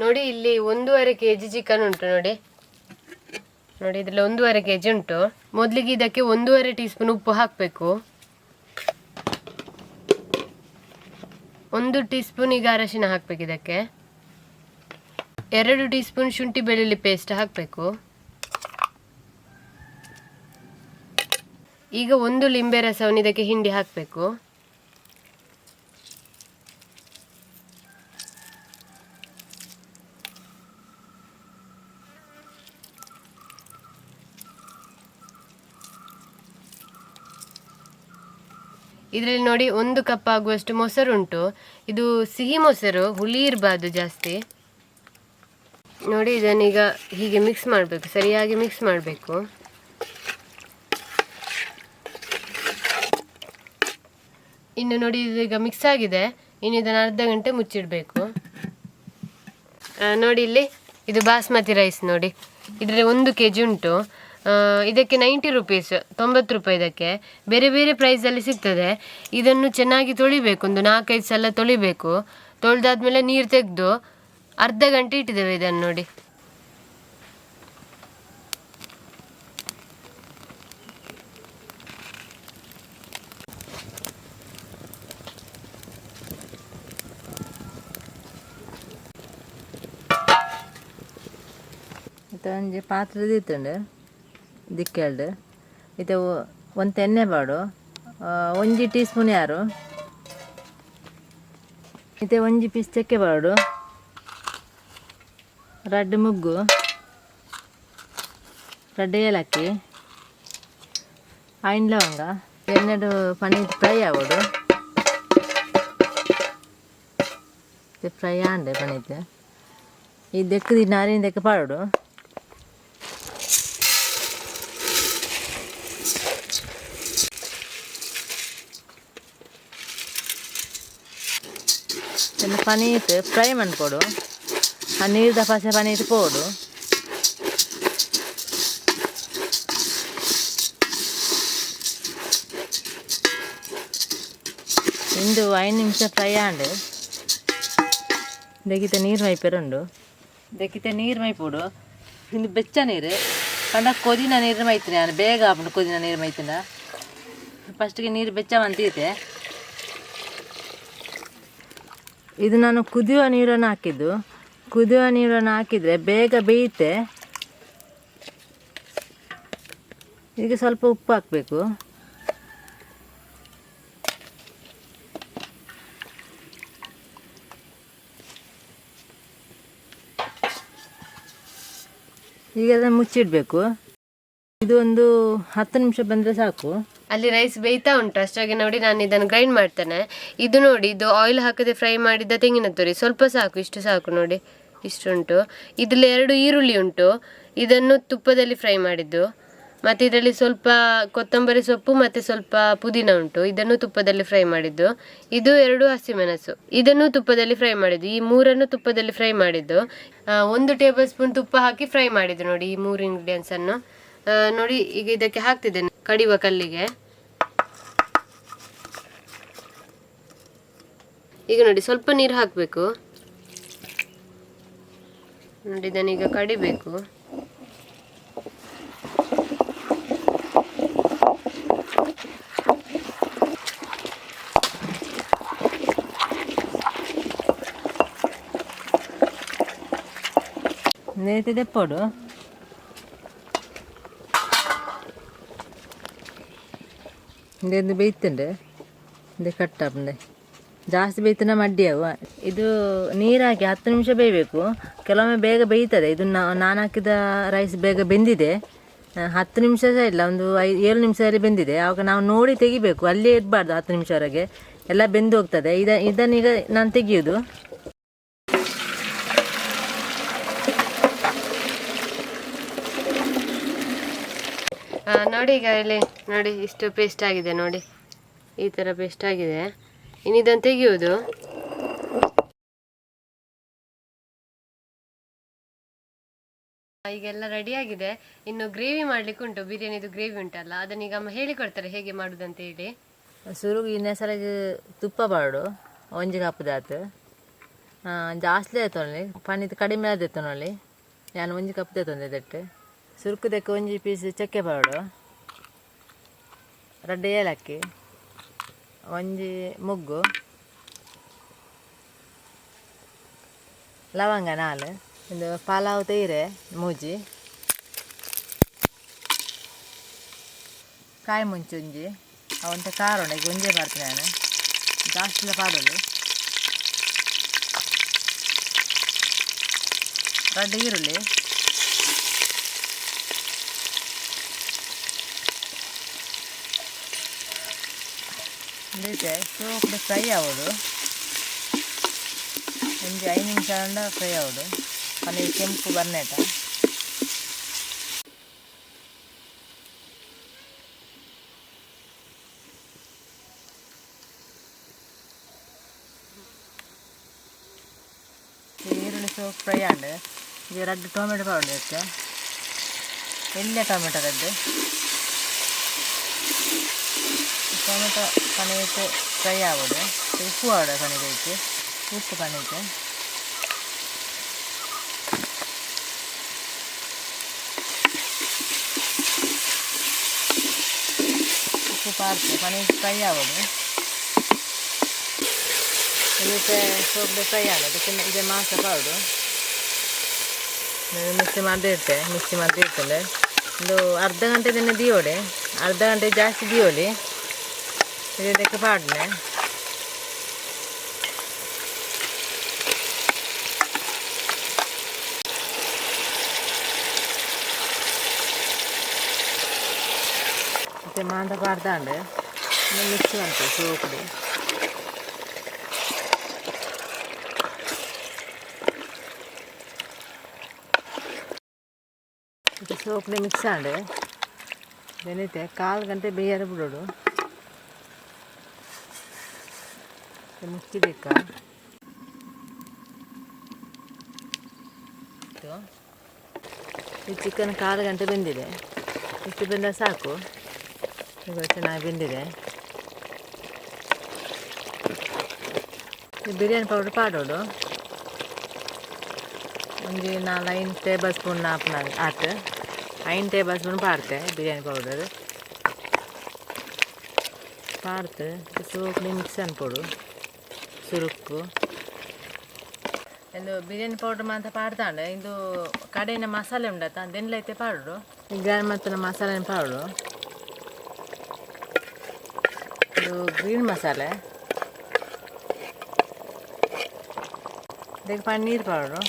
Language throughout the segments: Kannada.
ನೋಡಿ ಇಲ್ಲಿ 1.5 kg ಚಿಕನ್ ಉಂಟು ನೋಡಿ. ನೋಡಿ ಇದರಲ್ಲಿ 1.5 kg ಉಂಟು. ಮೊದಲಿಗೆ ಇದಕ್ಕೆ 1.5 ಟೀ ಸ್ಪೂನ್ ಉಪ್ಪು ಹಾಕಬೇಕು. 1 ಟೀ ಸ್ಪೂನ್ ಈಗ ಅರಶಿನ ಹಾಕಬೇಕು. ಇದಕ್ಕೆ 2 ಟೀ ಸ್ಪೂನ್ ಶುಂಠಿ ಬೆಳ್ಳುಳ್ಳಿ ಪೇಸ್ಟ್ ಹಾಕಬೇಕು. ಈಗ 1 ಲಿಂಬೆ ರಸವನ್ನು ಇದಕ್ಕೆ ಹಿಂಡಿ ಹಾಕಬೇಕು. ಇದರಲ್ಲಿ ನೋಡಿ 1 ಕಪ್ ಆಗುವಷ್ಟು ಮೊಸರು ಉಂಟು. ಇದು ಸಿಹಿ ಮೊಸರು, ಹುಳಿ ಇರಬಾರ್ದು ಜಾಸ್ತಿ. ನೋಡಿ ಇದನ್ನೀಗ ಹೀಗೆ ಮಿಕ್ಸ್ ಮಾಡಬೇಕು, ಸರಿಯಾಗಿ ಮಿಕ್ಸ್ ಮಾಡಬೇಕು. ಇನ್ನು ನೋಡಿ ಇದೀಗ ಮಿಕ್ಸ್ ಆಗಿದೆ. ಇನ್ನು ಇದನ್ನು ಅರ್ಧ ಗಂಟೆ ಮುಚ್ಚಿಡಬೇಕು. ನೋಡಿ ಇಲ್ಲಿ ಇದು ಬಾಸ್ಮತಿ ರೈಸ್ ನೋಡಿ. ಇದರಲ್ಲಿ 1 kg ಉಂಟು. ಇದಕ್ಕೆ 90 ರುಪೀಸ್, 90 ರೂಪಾಯಿ. ಇದಕ್ಕೆ ಬೇರೆ ಬೇರೆ ಪ್ರೈಸಲ್ಲಿ ಸಿಗ್ತದೆ. ಇದನ್ನು ಚೆನ್ನಾಗಿ ತೊಳಿಬೇಕು, ಒಂದು 4-5 ಸಲ ತೊಳಿಬೇಕು. ತೊಳೆದಾದ್ಮೇಲೆ ನೀರು ತೆಗೆದು ಅರ್ಧ ಗಂಟೆ ಇಟ್ಟಿದ್ದೇವೆ ಇದನ್ನು ನೋಡಿ. ಒಂಜಿ ಪಾತ್ರೆ ಇತ್ತಂಡು ದಿಕ್ಕೆಲ್ಡು ಇದು ಒಂದು ಎಣ್ಣೆ ಬಾಡು 1 ಟೀ ಸ್ಪೂನ್ ಯಾರು ಇದು 1 ಪೀಸ್ ಚಕ್ಕೆ ಬಾಡು, 2 ಮುಗ್ಗು, 2 ಏಲಕ್ಕಿ, 5 ಲವಂಗ, 2 ಪನೀರ್ ಫ್ರೈ ಆಗೋಡು. ಫ್ರೈ ಆಂಡೆ ಪನೀರ್ ಈ ದೆಕ್ಕದಿ ನಾರಿನ ದೆಕ್ಕ ಪಾಡೋಡು. ಪನೀರ್ ಫ್ರೈ ಮಾಡಿಕೊಡು. ಆ ನೀರು ಪಸೆ ಪನೀರ್ ಪೋಡು. ಇಂದು 5 ನಿಮಿಷ ಫ್ರೈ ಆಂಡು ದೆಕ್ಕಿತ ನೀರು ಮೈಪೆರುಂಡು. ದೆಕ್ಕಿತ ನೀರು ಮೈಪೋಡು. ಇಂದು ಬೆಚ್ಚ ನೀರು ಕಂಡ ಕೊದಿನ ನೀರು ಮೈತೀನಿ. ನಾನು ಬೇಗ ಆಪುಂಡು ಕೊದಿನ ನೀರು ಮೈತಿನ. ಫಸ್ಟಿಗೆ ನೀರು ಬೆಚ್ಚ ಬಂತೀತೆ. ಇದು ನಾನು ಕುದಿಯುವ ನೀರನ್ನು ಹಾಕಿದ್ದು. ಕುದಿಯುವ ನೀರನ್ನು ಹಾಕಿದರೆ ಬೇಗ ಬೇಯುತ್ತೆ. ಈಗ ಸ್ವಲ್ಪ ಉಪ್ಪು ಹಾಕಬೇಕು. ಈಗ ಅದನ್ನು ಮುಚ್ಚಿಡಬೇಕು. ಇದು ಒಂದು 10 ನಿಮಿಷ ಬಂದರೆ ಸಾಕು. ಅಲ್ಲಿ ರೈಸ್ ಬೇಯ್ತಾ ಉಂಟು. ಅಷ್ಟಾಗಿ ನೋಡಿ ನಾನು ಇದನ್ನು ಗ್ರೈಂಡ್ ಮಾಡ್ತೇನೆ. ಇದು ನೋಡಿ, ಇದು ಆಯಿಲ್ ಹಾಕದೆ ಫ್ರೈ ಮಾಡಿದ ತೆಂಗಿನ ತುರಿ. ಸ್ವಲ್ಪ ಸಾಕು, ಇಷ್ಟು ಸಾಕು ನೋಡಿ, ಇಷ್ಟುಂಟು. ಇದರಲ್ಲಿ 2 ಈರುಳ್ಳಿ ಉಂಟು. ಇದನ್ನು ತುಪ್ಪದಲ್ಲಿ ಫ್ರೈ ಮಾಡಿದ್ದು. ಮತ್ತು ಇದರಲ್ಲಿ ಸ್ವಲ್ಪ ಕೊತ್ತಂಬರಿ ಸೊಪ್ಪು ಮತ್ತು ಸ್ವಲ್ಪ ಪುದೀನ ಉಂಟು. ಇದನ್ನು ತುಪ್ಪದಲ್ಲಿ ಫ್ರೈ ಮಾಡಿದ್ದು. ಇದು 2 ಹಸಿಮೆಣಸು, ಇದನ್ನು ತುಪ್ಪದಲ್ಲಿ ಫ್ರೈ ಮಾಡಿದ್ದು. ಈ 3 ತುಪ್ಪದಲ್ಲಿ ಫ್ರೈ ಮಾಡಿದ್ದು. 1 ಟೇಬಲ್ ಸ್ಪೂನ್ ತುಪ್ಪ ಹಾಕಿ ಫ್ರೈ ಮಾಡಿದ್ದು ನೋಡಿ ಈ 3 ಇಂಗ್ರೀಡಿಯೆಂಟ್ಸನ್ನು. ನೋಡಿ ಈಗ ಇದಕ್ಕೆ ಹಾಕ್ತಿದ್ದೇನೆ ಕಡಿಯುವ ಕಲ್ಲಿಗೆ. ಈಗ ನೋಡಿ ಸ್ವಲ್ಪ ನೀರು ಹಾಕಬೇಕು. ನೋಡಿ ಇದನ್ನೀಗ ಕಡಿಬೇಕು. നേരത്തെ തെപ്പോടു ಇದೊಂದು ಬೇಯ್ತಂಡೆ ಇದು ಕಟ್ಟಾಪಂಡೆ ಜಾಸ್ತಿ ಬೇಯ್ತನ ಮಡ್ಡಿಯಾವ. ಇದು ನೀರು ಹಾಕಿ 10 ನಿಮಿಷ ಬೇಯಬೇಕು. ಕೆಲವೊಮ್ಮೆ ಬೇಗ ಬೇಯ್ತದೆ. ಇದು ನಾನು ಹಾಕಿದ ರೈಸ್ ಬೇಗ ಬೆಂದಿದೆ. 10 ನಿಮಿಷ ಸಹ ಇಲ್ಲ, ಒಂದು 5-7 ನಿಮಿಷದಲ್ಲಿ ಬೆಂದಿದೆ. ಆವಾಗ ನಾವು ನೋಡಿ ತೆಗಿಬೇಕು, ಅಲ್ಲೇ ಇರಬಾರ್ದು 10 ನಿಮಿಷವರೆಗೆ, ಎಲ್ಲ ಬೆಂದು ಹೋಗ್ತದೆ. ಇದನ್ನೀಗ ನಾನು ತೆಗಿಯೋದು. ನೋಡಿ ಈಗ ಇಲ್ಲಿ ನೋಡಿ ಇಷ್ಟು ಪೇಸ್ಟ್ ಆಗಿದೆ ನೋಡಿ, ಈ ಥರ ಪೇಸ್ಟ್ ಆಗಿದೆ. ಇನ್ನು ಇದನ್ನು ತೆಗೆಯುವುದು. ಈಗೆಲ್ಲ ರೆಡಿ ಆಗಿದೆ. ಇನ್ನು ಗ್ರೇವಿ ಮಾಡ್ಲಿಕ್ಕೆ ಉಂಟು, ಬಿರಿಯಾನಿದು ಗ್ರೇವಿ ಉಂಟಲ್ಲ, ಅದನ್ನೀಗ ಅಮ್ಮ ಹೇಳಿಕೊಡ್ತಾರೆ ಹೇಗೆ ಮಾಡುದಂತ ಹೇಳಿ. ಸುರುಗು ಇನ್ನೇ ಸಲ ತುಪ್ಪ ಬಾಡು 1 ಕಪ್ ದಾತು ಜಾಸ್ತಿ ಆಯ್ತು ನೋಡಿ ಪನಿದು ಕಡಿಮೆ ಆದಿತ್ತು ನೋಡಿ ನಾನು ಒಂಜಿ ಕಪ್ ತಂದೆ ದಟ್ಟು ಸುರುಕುದಕ್ಕೆ ಒಂಜಿ ಪೀಸ್ ಚಕ್ಕೆ ಪೌಡು 2 ಏಲಕ್ಕಿ ಒಂಜಿ ಮುಗ್ಗು ಲವಂಗ 4 ಒಂದು ಪಲಾವ್ ತೈರೆ ಮೂಜಿ ಕಾಯಿ ಮುಂಚೆ ಒಂಜಿ ಅವಂತ ಖಾರ ಉಂಟು ಒಂಜೇ ಮಾಡ್ತೀನಿ ನಾನು ಜಾಸ್ತಿ ಎಲ್ಲ ಪಾಡೋದು 2 ಈರುಳ್ಳಿ ಇದಕ್ಕೆ ಸೋಪು ಫ್ರೈ ಆಗೋದು ಒಂದು 5 ನಿಮಿಷ ಫ್ರೈ ಆಗೋದು ಪನ್ನೀರ್ ಕೆಂಪು ಬರ್ನೇಟ ಈರುಳ್ಳಿ ಸೋಪು ಫ್ರೈ ಆಂಡ್ ಇದು 2 ಟೊಮೆಟೊ ಪೌಡರ್ ಇರುತ್ತೆ ಎಲ್ಲಿ ಟೊಮೆಟೊ 2 ಟೊಮೆಟೊ ಪನ್ನೀರ್ ಫ್ರೈ ಆಗೋದು ಉಪ್ಪು ಆಡೋ ಪನ್ನೀರ್ ಐತಿ ಉಪ್ಪು ಪನ್ನೀರ್ ಉಪ್ಪು ಪಾರ್ತು ಪನ್ನೀರ್ ಫ್ರೈ ಆಗೋದು ಇದಕ್ಕೆ ಸೋಪು ಫ್ರೈ ಆಗೋದು ಅದಕ್ಕೆ ಇದೆ ಮಾಂಸ ಪೌಡು ಮಿಕ್ಸಿ ಮಾಡಿ ಇರ್ತದೆ ಒಂದು ಅರ್ಧ ಗಂಟೆ ದಿನ ದಿಯೋಡೆ ಅರ್ಧ ಗಂಟೆ ಜಾಸ್ತಿ ದಿಯೋಲಿ ಇದಕ್ಕೆ ಪಾಡ್ನೆ ಮತ್ತೆ ಮಾಂಸ ಪಾಡ್ದಾಂಡು ಮಿಕ್ಸಿ ಮಾಡ್ತೇವೆ ಸೋಪುಡು ಸೋಪನೆ ಮಿಕ್ಸ್ ಆಂಡು ಬೆನೀತೆ 1/4 ಗಂಟೆ ಬೇಯರೆ ಬಿಡೋಡು ಮುಚ್ಚಿಬೇಕಾ ಈ ಚಿಕನ್ 1/4 ಗಂಟೆ ಬೆಂದಿದೆ ಇಷ್ಟು ಬೆಂದ ಸಾಕು ಈಗ ಚೆನ್ನಾಗಿ ಬೆಂದಿದೆ ಬಿರಿಯಾನಿ ಪೌಡರ್ ಪಾಡೋಡು ಒಂದು 4-5 ಟೇಬಲ್ ಸ್ಪೂನ್ ಆತು 5 ಟೇಬಲ್ ಸ್ಪೂನ್ ಪಾಡ್ತೆ ಬಿರಿಯಾನಿ ಪೌಡರ್ ಪಾಡ್ತು ಸೋಪು ಮಿಕ್ಸ್ ಅನ್ಕೊಡು ಸುರುಕು ಇದು ಬಿರಿಯಾನಿ ಪೌಡರ್ ಮಾತ್ರ ಪಾಡ್ತಾಂಡೆ ಇದು ಕಡೆಯಿಂದ ಮಸಾಲೆ ಉಂಡತ್ತ ಅದೆಲ್ಲೈತೆ ಪಾಡು ಈಗ ಮತ್ತು ಮಸಾಲೆ ಪಾಡು ಇದು ಗ್ರೀನ್ ಮಸಾಲೆ ಇದಕ್ಕೆ ಪನ್ನೀರ್ ಪೌಡು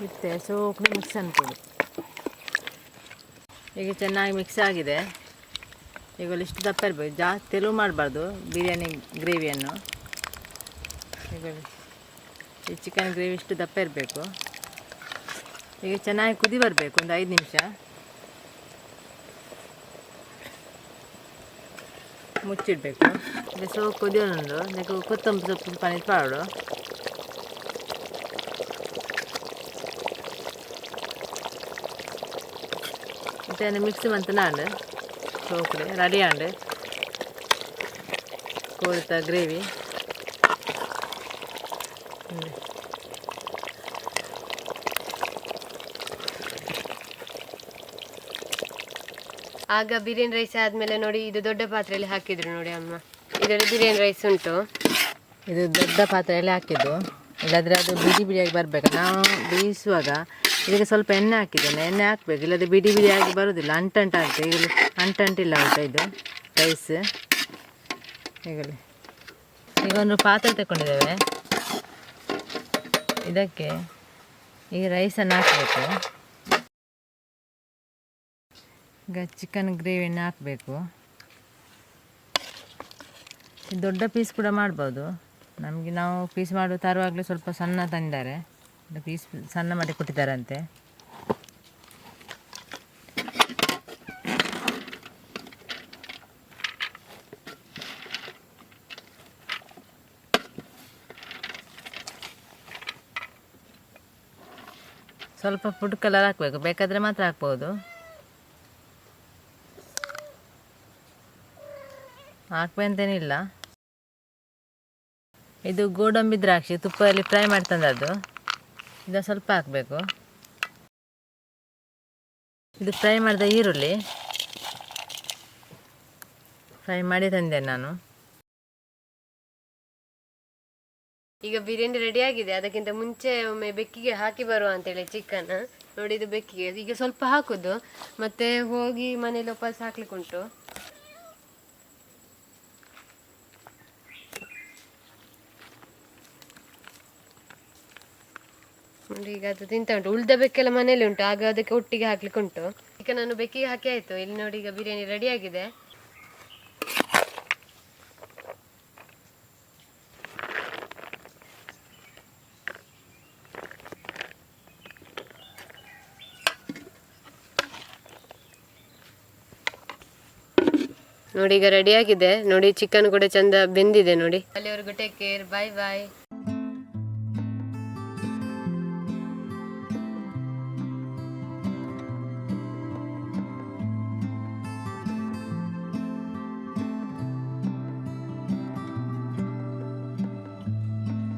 ಇತ್ತೆ ಸೋಪು ಮಿಕ್ಸ್ ಅನ್ಕೊಡು ಈಗ ಚೆನ್ನಾಗಿ ಮಿಕ್ಸ್ ಆಗಿದೆ ಈಗ ಇಷ್ಟು ದಪ್ಪ ಇರಬೇಕು ಜಾಸ್ತಿ ತೆಳು ಮಾಡಬಾರ್ದು ಬಿರಿಯಾನಿ ಗ್ರೇವಿಯನ್ನು ಈಗ ಈ ಚಿಕನ್ ಗ್ರೇವಿ ಇಷ್ಟು ದಪ್ಪ ಇರಬೇಕು ಈಗ ಚೆನ್ನಾಗಿ ಕುದಿ ಬರಬೇಕು ಒಂದು 5 ನಿಮಿಷ ಮುಚ್ಚಿಡಬೇಕು ಈಗ ಸೋಪು ಕುದಿಯೋದು ಅದಕ್ಕೆ ಕೊತ್ತಂಬರಿ ಸೊಪ್ಪು ಪನ್ನೀರ್ ಪಾಡು ಮತ್ತೆ ಮಿಕ್ಸ್ ಮಂತ್ ನಾಡು ಸೋಪು ರೆಡಿ ಆಂಡು ಕೋಳಿತ ಗ್ರೇವಿ ಆಗ ಬಿರಿಯಾನಿ ರೈಸ್ ಆದಮೇಲೆ ನೋಡಿ ಇದು ದೊಡ್ಡ ಪಾತ್ರೆಯಲ್ಲಿ ಹಾಕಿದ್ರು ನೋಡಿ ಅಮ್ಮ ಇದರಲ್ಲಿ ಬಿರಿಯಾನಿ ರೈಸ್ ಉಂಟು ಇದು ದೊಡ್ಡ ಪಾತ್ರೆಯಲ್ಲಿ ಹಾಕಿದ್ದು ಇಲ್ಲಾಂದರೆ ಅದು ಬಿಡಿ ಬಿಡಿಯಾಗಿ ಬರಬೇಕು ನಾವು ಬೇಯಿಸುವಾಗ ಇದಕ್ಕೆ ಸ್ವಲ್ಪ ಎಣ್ಣೆ ಹಾಕಿದ್ದೇನೆ ಎಣ್ಣೆ ಹಾಕಬೇಕು ಇಲ್ಲದೆ ಬಿಡಿ ಬಿಡಿಯಾಗಿ ಬರೋದಿಲ್ಲ ಅಂಟಾಗುತ್ತೆ ಈಗ ಅಂಟಿಲ್ಲ ಉಂಟು ಇದು ರೈಸ್ ಈಗ ಒಂದು ಪಾತ್ರೆ ತಗೊಂಡಿದ್ದೇವೆ ಇದಕ್ಕೆ ಈ ರೈಸನ್ನು ಹಾಕಬೇಕು ಈಗ ಚಿಕನ್ ಗ್ರೇವಿಯನ್ನು ಹಾಕಬೇಕು ದೊಡ್ಡ ಪೀಸ್ ಕೂಡ ಮಾಡ್ಬೋದು ನಮಗೆ ನಾವು ಪೀಸ್ ತರುವಾಗಲೇ ಸ್ವಲ್ಪ ಸಣ್ಣ ತಂದಿದ್ದಾರೆ ಪೀಸ್ ಸಣ್ಣ ಮಾಡಿ ಕೊಟ್ಟಿದ್ದಾರಂತೆ ಸ್ವಲ್ಪ ಫುಡ್ ಕಲರ್ ಹಾಕಬೇಕು ಬೇಕಾದರೆ ಮಾತ್ರ ಹಾಕ್ಬೋದು ಹಾಕ್ಬೇಕಂತೇನಿಲ್ಲ ಇದು ಗೋಡಂಬಿ ದ್ರಾಕ್ಷಿ ತುಪ್ಪದಲ್ಲಿ ಫ್ರೈ ಮಾಡ್ತಂದದ್ದು. ಇದನ್ನು ಸ್ವಲ್ಪ ಹಾಕಬೇಕು. ಇದು ಫ್ರೈ ಮಾಡಿದ ಈರುಳ್ಳಿ ಫ್ರೈ ಮಾಡಿ ತಂದೆ ನಾನು. ಈಗ ಬಿರಿಯಾನಿ ರೆಡಿ ಆಗಿದೆ. ಅದಕ್ಕಿಂತ ಮುಂಚೆ ಒಮ್ಮೆ ಬೆಕ್ಕಿಗೆ ಹಾಕಿ ಬರುವ ಅಂತೇಳಿ ಚಿಕನ್ ನೋಡಿ. ಇದು ಬೆಕ್ಕಿಗೆ ಈಗ ಸ್ವಲ್ಪ ಹಾಕುದು, ಮತ್ತೆ ಹೋಗಿ ಮನೇಲಿ ವಾಪಸ್ ಹಾಕ್ಲಿಕ್ಕೆ ಉಂಟು. ನೋಡಿ ಈಗ ಅದು ತಿಂತ ಉಂಟು. ಉಳ್ದ ಬೆಕ್ಕೆಲ್ಲ ಮನೇಲಿ ಉಂಟು, ಆಗ ಅದಕ್ಕೆ ಒಟ್ಟಿಗೆ ಹಾಕ್ಲಿಕ್ಕೆ ಉಂಟು. ಈಗ ನಾನು ಬೆಕ್ಕಿಗೆ ಹಾಕಿ ಆಯ್ತು. ಇಲ್ಲಿ ನೋಡಿ ಈಗ ಬಿರಿಯಾನಿ ರೆಡಿ ಆಗಿದೆ. ನೋಡಿ ಈಗ ರೆಡಿ ಆಗಿದೆ ನೋಡಿ. ಚಿಕನ್ ಕೂಡ ಚಂದ ಬೆಂದಿದೆ ನೋಡಿ. ಅಲ್ಲಿವರೆಗೂ ಟೇಕ್ ಕೇರ್, ಬಾಯ್ ಬಾಯ್.